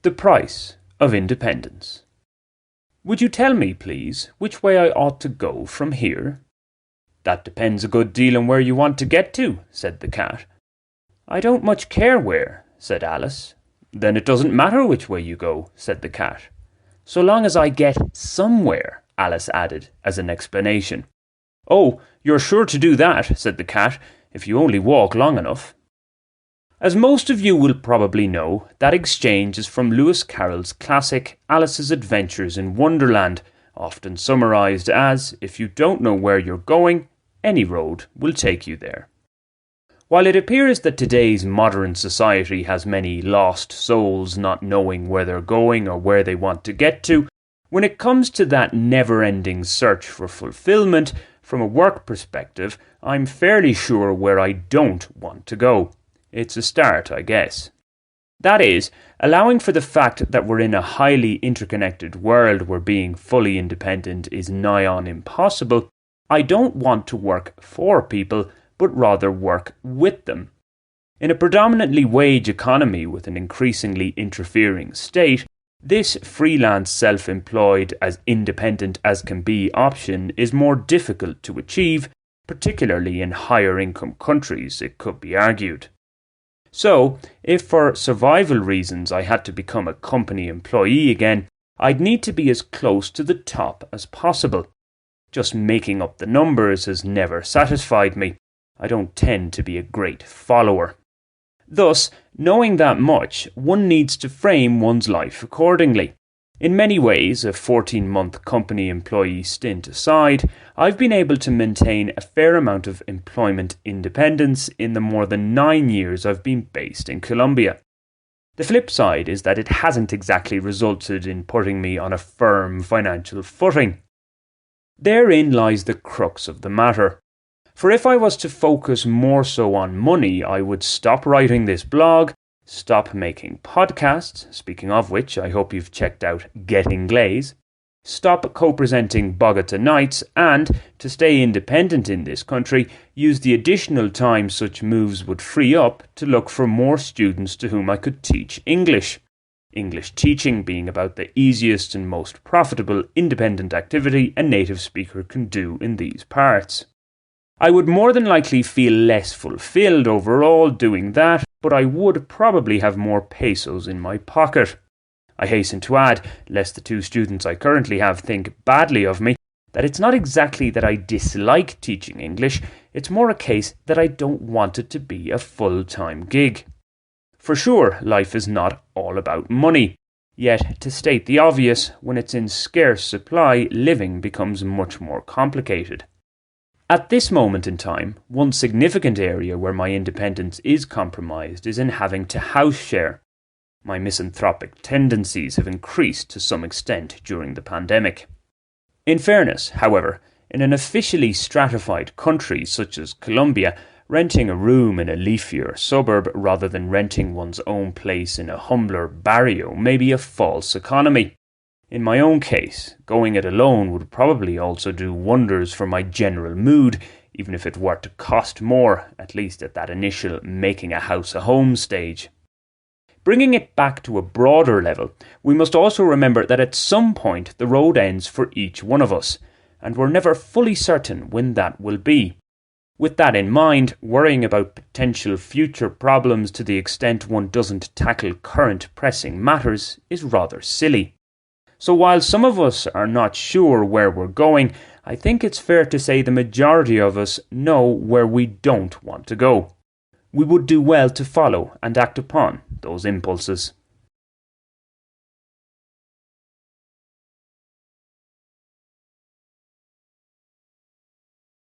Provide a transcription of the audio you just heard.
the price of independence. Would you tell me, please, which way I ought to go from here? That depends a good deal on where you want to get to, said the cat. I don't much care where, said Alice. Then it doesn't matter which way you go, said the cat. So long as I get somewhere, Alice added as an explanation. Oh, you're sure to do that, said the cat, if you only walk long enough. As most of you will probably know, that exchange is from Lewis Carroll's classic Alice's Adventures in Wonderland, often summarised as, if you don't know where you're going, any road will take you there. While it appears that today's modern society has many lost souls not knowing where they're going or where they want to get to, when it comes to that never-ending search for fulfillment, from a work perspective, I'm fairly sure where I don't want to go. It's a start, I guess. That is, allowing for the fact that we're in a highly interconnected world where being fully independent is nigh on impossible, I don't want to work for people, but rather work with them. In a predominantly wage economy with an increasingly interfering state, this freelance self-employed as independent as can be option is more difficult to achieve, particularly in higher income countries, it could be argued. So, if for survival reasons I had to become a company employee again, I'd need to be as close to the top as possible. Just making up the numbers has never satisfied me. I don't tend to be a great follower. Thus, knowing that much, one needs to frame one's life accordingly. In many ways, a 14-month company employee stint aside, I've been able to maintain a fair amount of employment independence in the more than 9 years I've been based in Colombia. The flip side is that it hasn't exactly resulted in putting me on a firm financial footing. Therein lies the crux of the matter. For if I was to focus more so on money, I would stop writing this blog, stop making podcasts, speaking of which, I hope you've checked out Getting Glaze, stop co-presenting Bogota Nights, and, to stay independent in this country, use the additional time such moves would free up to look for more students to whom I could teach English. English teaching being about the easiest and most profitable independent activity a native speaker can do in these parts. I would more than likely feel less fulfilled overall doing that, but I would probably have more pesos in my pocket. I hasten to add, lest the 2 students I currently have think badly of me, that it's not exactly that I dislike teaching English, it's more a case that I don't want it to be a full-time gig. For sure, life is not all about money. Yet, to state the obvious, when it's in scarce supply, living becomes much more complicated. At this moment in time, one significant area where my independence is compromised is in having to house share. My misanthropic tendencies have increased to some extent during the pandemic. In fairness, however, in an officially stratified country such as Colombia, renting a room in a leafier suburb rather than renting one's own place in a humbler barrio may be a false economy. In my own case, going it alone would probably also do wonders for my general mood, even if it were to cost more, at least at that initial making a house a home stage. Bringing it back to a broader level, we must also remember that at some point the road ends for each one of us, and we're never fully certain when that will be. With that in mind, worrying about potential future problems to the extent one doesn't tackle current pressing matters is rather silly. So while some of us are not sure where we're going, I think it's fair to say the majority of us know where we don't want to go. We would do well to follow and act upon those impulses.